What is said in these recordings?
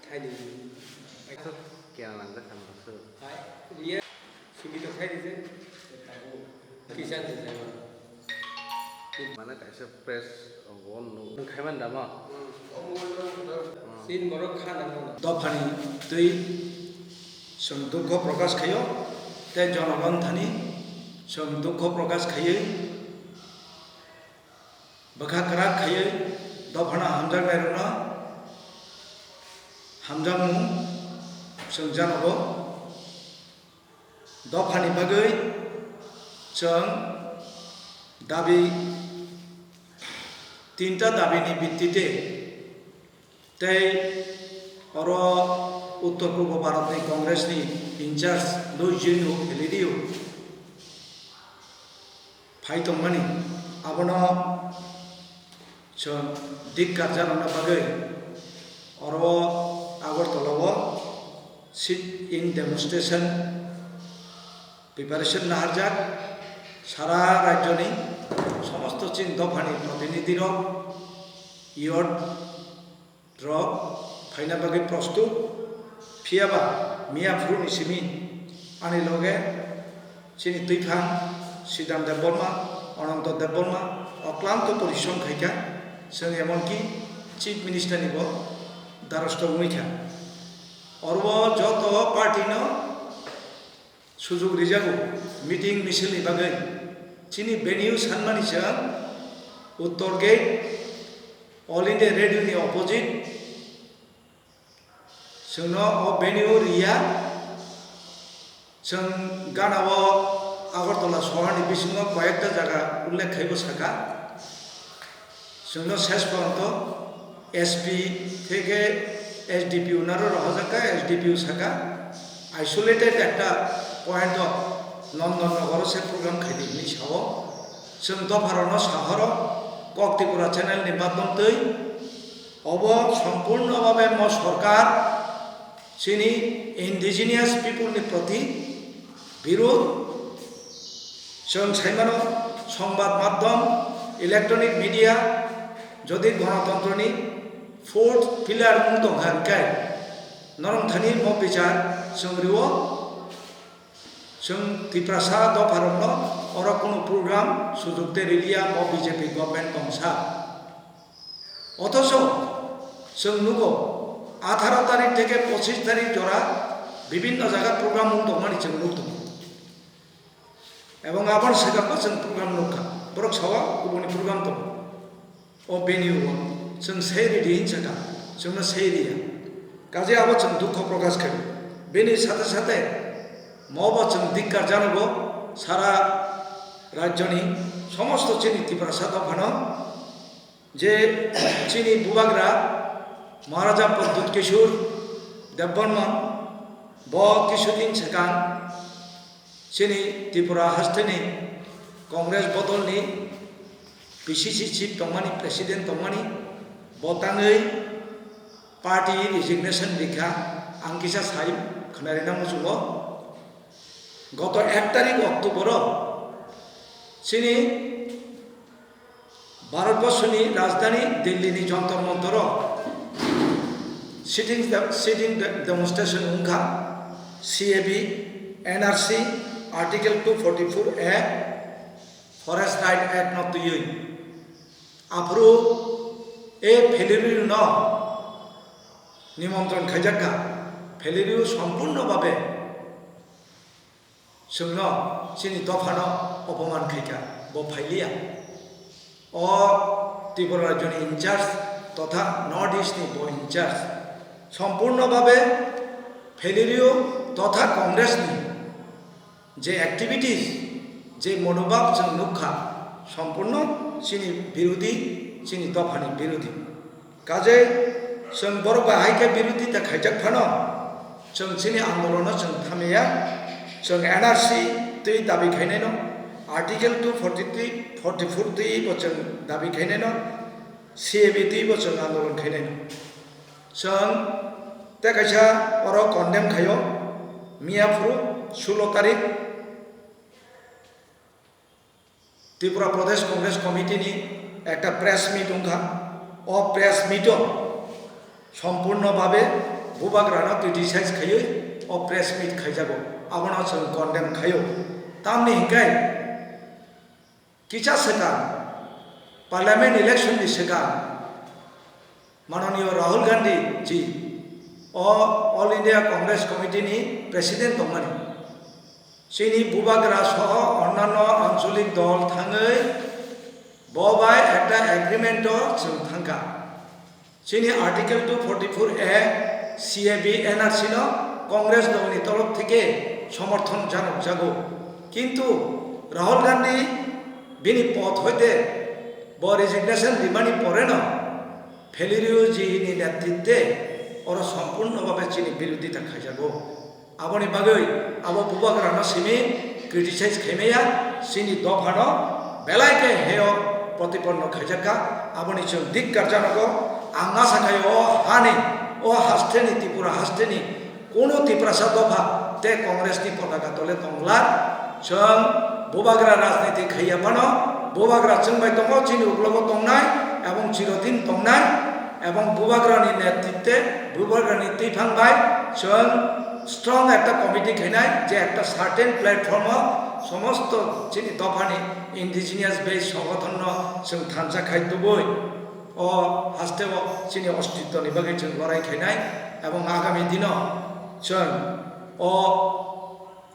খাইলি কেরালাঙ্গা সামরাসো খাই রিয়া সিবিটো খাই দিছে কিসান দিছে mana kaisa press on no khaiman dama সিন বড় খানা দফানি তুই দুঃখ প্রকাশ খাইও তে জনগণ থানি দুঃখ প্রকাশ খাইয়ে বখা করা খাইয়ে দফানা হামজাক নাইরুনা হামজামু জানাবো দফানি বাগै जों दाबि তিনটা দাবিনি ভিত্তিতে তাই আর উত্তর পূর্ব ভারতনি কংগ্রেসনি ইনচার্জ লুইজিনো হেলিডিও ফাইতংমানি আবনো जों दिक्कार जानो बागै আর আগরতলাও সিট ইন ডেমনস্ট্রেশন প্রিপারেশন নাহারজাক সারা রাজ্যনি সমস্ত চীন দফানি প্রতিনিধির ইয়ড ফাইনা বাকি প্রস্তুত ফিয়াবা মিয়া ফ্রুনি সিমি আনি লগে চিনি তুইফাং সিদাম দেববর্মা অনন্ত দেববর্মা অক্লান্ত পরিশ্রম খাইকা जों এমনকি চিফ মিনিস্টার নিব দ্বারস্থ উইখা অর্ব যত পার্টিন সুযোগ রিজাগু মিটিং মিছিলনি বাগै চিনি বেনিউ সানমানি जों उत्तर गेट ऑल इंडिया रेडियो नि अपोजिट जोंनो वेन्यू रिया जों गानाव আগরতলা শহরনি बिसिङाव কয়েকটা জায়গা উল্লেখ খাইব সাকা जोंनो শেষ পর্যন্ত एसपी থেকে एसडीपी উনারও রহজাকা एसडीपी সাকা আইসোলেটেড একটা পয়েন্ট নন্দননগর সে প্রোগ্রাম খাইদিনি সাও जों दफारन शहर कक्तिपुरा चैनल माध्यमतै अब सम्पूर्ण भावे म सरकार चिनी इन्डिजिनियास पिपुल प्रति विरोध जों साइमानो संबाद माध्यम इलेक्ट्रनिक मीडिया जदि गणतंत्रनि फोर्थ पिलार दंखाय नरमथानि म बिचार जों रिओ जों तिप्रासा दफारन और কোনো প্রোগ্রাম সুযোগতে রিলিয়া ম বিজেপি গভর্নমেন্ট দংসা অথচ जों नुगो 18 তারিখ থেকে 25 তারিখ জোড়া বিভিন্ন জায়গা প্রোগ্রাম দংমানি जों नुदों এবং আবার সেখানে जों প্রোগ্রাম नुखा বরক সাওয়া গুবুনি প্রোগ্রাম দं ও বেনিউ जों সেইরিদি হিনসাকা जोंनो সেইরিয়া কাজে আবার जों দুঃখ প্রকাশ করি বেনি সাথে সাথে মব जों ধিক্কার জানাবো সারা রাজ্যনি সমস্ত চিনি তিপ্রাসা দফানো যে চিনি বুবাগরা মহারাজা প্রদ্যুৎ কিশোর দেববর্মন ব কিছুদিন সেখান চিনি ত্রিপুরা হাস্তেনি কংগ্রেস বদলনি পিসিসি চিফ দংমানি প্রেসিডেন্ট দংমানি বতাङै पार्टी रिजिगनेशन लिखा आंकिसा साइम खोनारिना मुजुगो गत 1 तारिख अक्टोबर चिनी भारतवर्षनि राजधानी दिल्ली जंतर मंतर सिटिंग डेमोन्स्ट्रेशन उनखा CAB NRC article 244 A forest right act न तुई आप्रू ए फेलिरिउ न निमंत्रण खाइजाका फेलिरिउ सम्पूर्ण भावे जोंनो चिनी दफानो अपमान खाइका बो फाइलिया अ त्रिपुरा राज्यनि इनचार्ज तथा नॉर्थ ईस्टनि बो इनचार्ज सम्पूर्ण भावे फेलिरिउ तथा कांग्रेसनि जे एक्टिविटीज जे मनोभाव जों नुखा सम्पूर्ण चिनी विरोधी चिनी दफानि विरोधी काजे जों बर' बाहायके विरोधी ता खाइजाक फानो जों चिनी आंदोलन जों थामेया जों एनआरसी तै दाबि खाइनाय न आर्टिकल 243 तै जों दाबि खाइनाय न सीएबी तै जों आंदोलन खाइनाय न जों ता काइसा और कन्डेम खायो मियाफ्रु 16 तारिख त्रिपुरा प्रदेश कांग्रेस कमिटिनि একটা প্রেস মিট उनखा ओ प्रेस मिटो सम्पूर्ण भावे bubagrana criticize khayo o press meet khaijago abona sung condemn khayo tamni hingai kicha sekan parliament election ni sekan manoniyo Rahul Gandhi ji o all India Congress committee ni president tongmani sini bubagra soho onnanno ancholik dol thangei bobai ekta agreement o sung thangka sini article 244 a CAB NRC no Congress doni তরফ থেকে সমর্থন জানক জাগো কিন্তু রাহুল গান্ধী বিনি পথ হইতে ব resignation দিবানি পরে না ফেলিরিও জি নি নেতৃত্বে ওর সম্পূর্ণভাবে চিনি বিরোধিতা খাইজাগো আবনি বাগৈ আবো বুবাগ্রানো সিমি ক্রিটিসাইজ খেমেয়া সিনি দফানো বেলাইকে হেয় প্রতিপন্ন খাইজাকা আবনি চং দিককার জানগো আঙ্গা সাকায় ও হানি ও হাস্তেনি ত্রিপুরা হাস্তেনি কোনো ত্রিপ্রাসা দফা তে কংগ্রেস নি পতাকা তলে তংলা চং বুবাগ্রা রাজনীতি খাইয়াপানো বুবাগ্রা চংবাই দङ চিনি উগ্লগো তংনাই এবং চিরদিন তংনাই এবং বুবাগ্রানি নেতৃত্বে বুবাগ্রানি ত্রিফাংবাই চং স্ট্রং একটা কমিটি খাইনাই যে একটা সার্টেন প্ল্যাটফর্ম সমস্ত চিনি দফানি ইন্ডিজিনিয়াস বেস সংগঠন जों थानसा खाइदबই ও হাস্তেও চিনি অস্তিত্ব নিবাগে जों লড়াই খাইনাই এবং আগামী দিন जों ও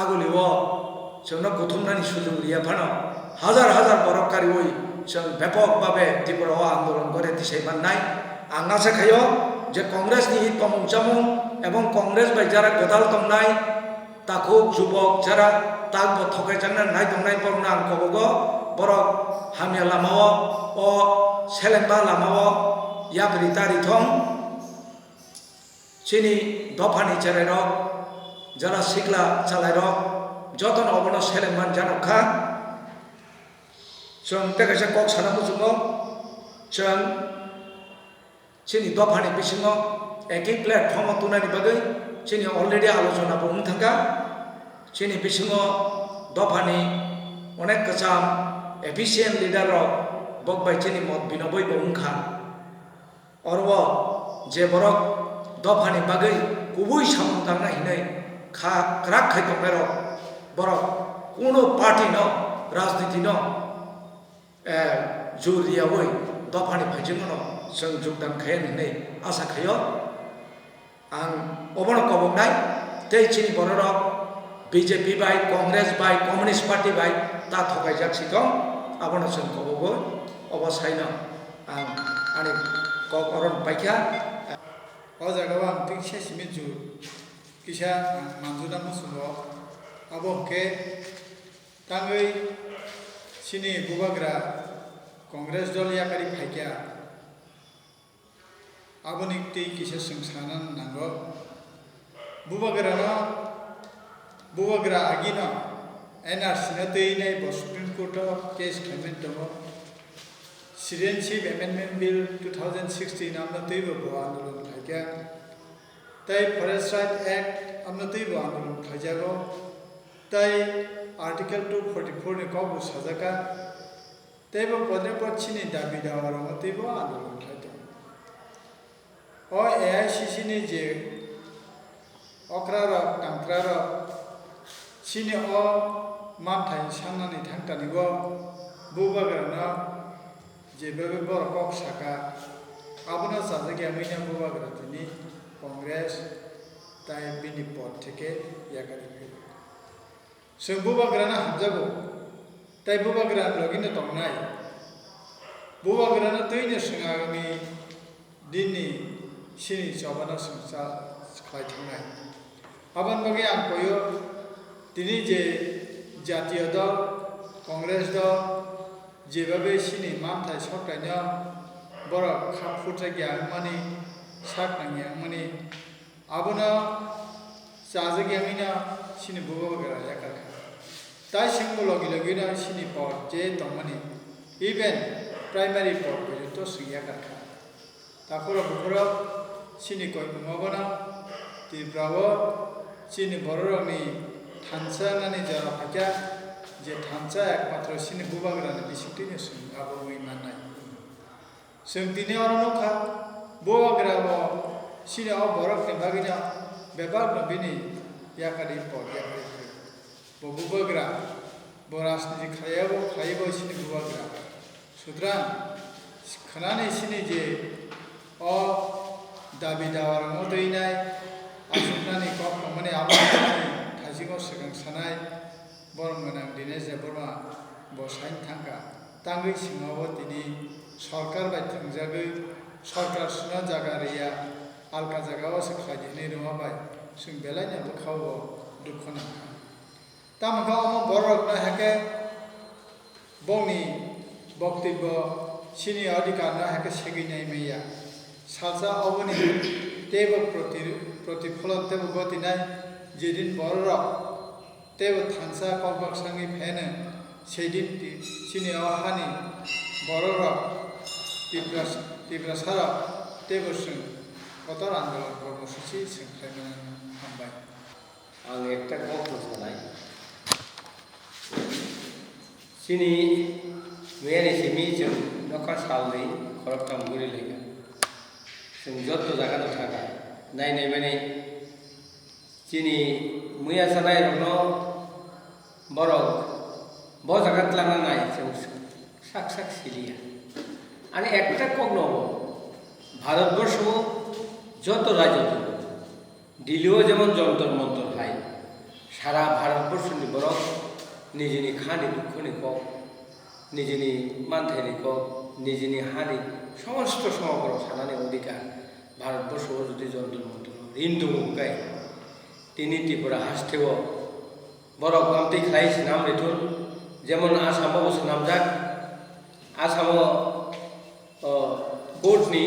আগুলিও जोंनो गथुमनानि सुजुग लियाफानो हाजार हाजार बरकारि ওই जों ব্যাপকভাবে ত্রিপুরা আন্দোলন করে দিশাই মাননাই আঙ্গাসা খাইও যে কংগ্রেসনি তমং জামং এবং কংগ্রেস বাই যারা গদাল তংনাই তাকো যুবক যারা তাক থকাই জানা নাই তংনাই পরনা আংকবগো বরক হামিয়া লামাও ও সেলেম্বা লামাও ইয়াবরি তারিথং চিনি দফানি চেরাইরক যারা শিখলা চালাইরক যতন অবন সেলেম্বান জানখা जों तेकासे कक सानांगौ जोङो जों चिनि दफानि बिसिङाव एके प्लेटफर्माव तुनानि बागै चिनि अलरेडि आलोचना बुंनो थांगा चिनि बिसिङाव दफानि अनेक गोजाम एफिसियेन्ट लिडार बकबाय चिनि मत बिनबय बुंखा अरव जे बरक दफानि बागै गुबै सामन दांना हिनै खा क्राक खायदमेर बरक कोनो पार्टी न राजनीति न जुरियावै दफानि फाइजोंनो जों जुगदान खाया होननानै आसा खायो आं अबनो कबनाय दै चिनि बररक बीजेपी बाय कांग्रेस बाय कम्युनिस्ट पार्टी बाय ता थगाय जाक्सि दं आबनो जों कबगो अबसायनो आं आनि ककरन पाइखा अ जागाव आं तिंसे सिमिजु किसा मानजुना मुसुङो आबोके ताङै चिनि बुबाग्रा कांग्रेस दल याकारि फाइक्या आबोनिक दै किसा संसानान नांगौ बुबाग्रा आगिनो एनआरसी न दैनाय सुप्रीम कोर्ट केस खालामनाय दङ सिटिजेनशिप एमेन्डमेन्ट बिल 2016 आमनो दैबो आन्दोलन फाइक्या तै फरेस्ट राइट एक्ट आमनो दैबो आन्दोलन फाइजागौ तै आर्टिकल 244 नि कबु साजाका तैबो पदे पछिनि दाबि दावारो तैबो आन्दोलन खाइदो ओ एआईसीसी नि जे अक्रार टांक्रार चिनि अ मानथाय साननानै थांतानिगो बुबाग्राना जेबेबे बरकक साका आबनो साजागिया मैना बुबाग्रा तिनि कांग्रेस ताइ बिनि पद থেকে याकारि जों बुबाग्राना हाबजागौ ताइ बुबाग्रा लगिनो दंनाय बुबाग्राना दैनो सोङागामि दिननि सिनि जबाना संसा खाय थांनाय आबान बागै आं कयो दिनै जे জাতীয় दल कांग्रेस दल जेबाबे सिनि मानथाय सरखारनो बर खाफुट्रागिया माने साकनांगिया माने आबनो जाजगियामिना सिनि बुबाग्रा याकाखा ताइ सिंगल गिलगिना सिनि पद जे दंमानि इभेन प्राइमारी पद पर्यन्त सिंया काखा ताखुरा बुखुरा सिनि कय नङाबना तिब्राव सिनि बररनि थानसानानि जारा फाक्या जे थानसा एकमात्र सिनि बुबाग्रानि बिसिंतिनि सिं आबो मैमानाय जों दिनै अरनखा बुबाग्राव sini borok ni bagina bebak no bini yakari pot yakari bo bubagra bo rasni khayabo sini bubagra sudrang khanani sini je o dabi dawar motoinai asuknani kok mane abani thajigo segang sanai borong manang dinesh borma bo sain thangka tangri singawo tini সরকার বাই থংজাগৈ সরকার সুনা জায়গা রিয়া আলকা জায়গাও সে খাইনি Ruma by সুং বেলাই না খাও দুখনা তামগা অম বরক না হাকে বংনি বক্তব্য সিনি অধিকার না হাকে সেগিনাই মেয়া সালসা অবনি তেব প্রতিফলন তেব গতিনাই যেদিন বরক তেব থানসা ককবাক সঙ্গে ফেনে সেই দিন সিনি অহানি বরক তীব্রসারা তেবসং কতর আন্দোলন কর্মসূচি সংখ্যায় হামবাই आं একটা কথা জানাই सिनि मैयानि सेमि जों नखा सालनै खरकथाम गुरि लेगा जों जत जागा थागा नायनाय माने सिनि मैया जानाय रनो बरक ब जागा लाना नाय जों साक साक सिलिया आनी একটা কক নব ভারতবর্ষ যত রাজ্য দিল্লিও যেমন যন্তর মন্তর হয় সারা ভারতবর্ষনি বরক নিজেনি খানি দুঃখনি কক নিজেনি মানথাইনি কক নিজেনি হানি সমস্ত সমগ্র সানানি অধিকার ভারতবর্ষ যদি যন্তর মন্তর হিন্দু মুখায় তিনি ত্রিপুরা হাসতেও বরক আমতি খাইছে নাম রেথুন যেমন আসামও বসে নামজাক आसामाव कोर्टनि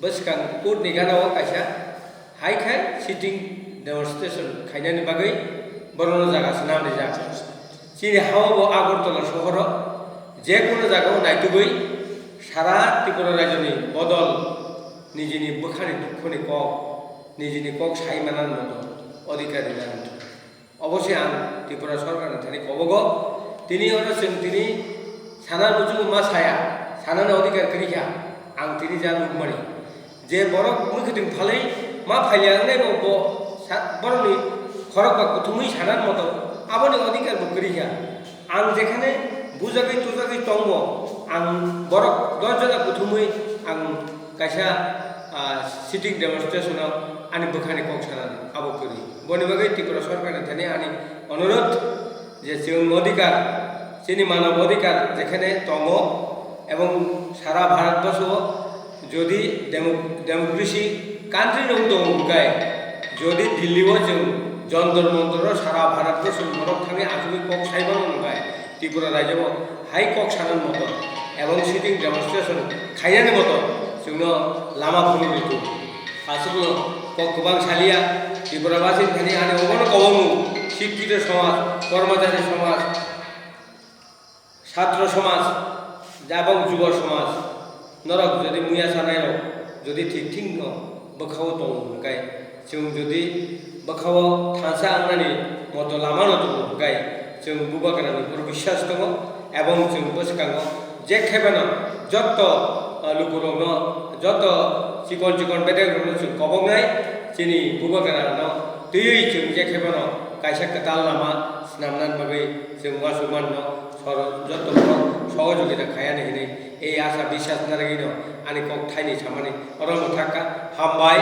बसखां कोर्टनि गानाव कायसा हाइखाय सिटिं डेमनस्ट्रेशन खायनायनि बागै बरनो जागासिनो नामनि जा सिनि हावाव आगरतला सहराव जेकुनु जागायाव नायथुबै सारा त्रिपुरा रायजोनि बदल निजेनि बोखानि दुखुनि कक निजेनि कक सायमानान मतो अधिकारी जानो अबश्य आं त्रिपुरा सरकारनि थाखाय कबग तिनि अनसों तिनि साना बुजुगो मा साया सानानि अधिकार करिखा आं तिनि जा नुमारि जे बरक मुखिदिं फालै मा फाइलांनाय बो बरनि खरकबा कुथुमै सानान मतो आबनि अधिकार बो करिखा आं जेखाने बुजागै तुजागै तंग आं बरक दजना कुथुमै आं कायसा सिटिं डेमनस्ट्रेशनाव आनि बोखानि कक सानानि आबो करि बनि बागै त्रिपुरा सरकारनि थाखाय आनि अनुरोध जे जों अधिकार सिनि मानव अधिकार जेखाने दङ এবং সারা ভারতবর্ষ যদি ডেমোক্রেসি কান্ট্রি দङ गाय যদি দিল্লিও जों जन्तर मन्तर सारा भारतबर्ष बरक थाङै आजुबै कक सायबानो गाय त्रिपुरा रायजोआव हाइ कक सानान मतो এবং सिटिं डेमनस्ट्रेशन खायनानि मतो जोंनो लामा फुलुरितु फासुबो कक गोबां सालिया त्रिपुराबासिनि थाखाय आनि अबनो कबमु शिक्षित समाज कर्मचारी समाज ছাত্র সমাজ এবং যুব সমাজ নরক যদি মুয়া সানায় যদি ঠিক ঠিক ন বখাও দङ गाय जों যদি বখাও थांसा आंनानि मतो लामा न दङ गाय जों बुबागानानि पर বিশ্বাস दङ এবং जों बसखाङो जे खेबानो जत लुकुरनो जत चिकन चिकन बेदेगनो जों कबंनाय जोंनि बुबागानानो दैयै जों जे खेबानो कायसा कताल लामा स्नामनान बागै जों वासुमाननो যত সহযোগিতা খায়ানি হিনে এই আশা বিশ্বাস নারাগিনো আনি কক ঠাইনি সামানি অরম থাকা হামবাই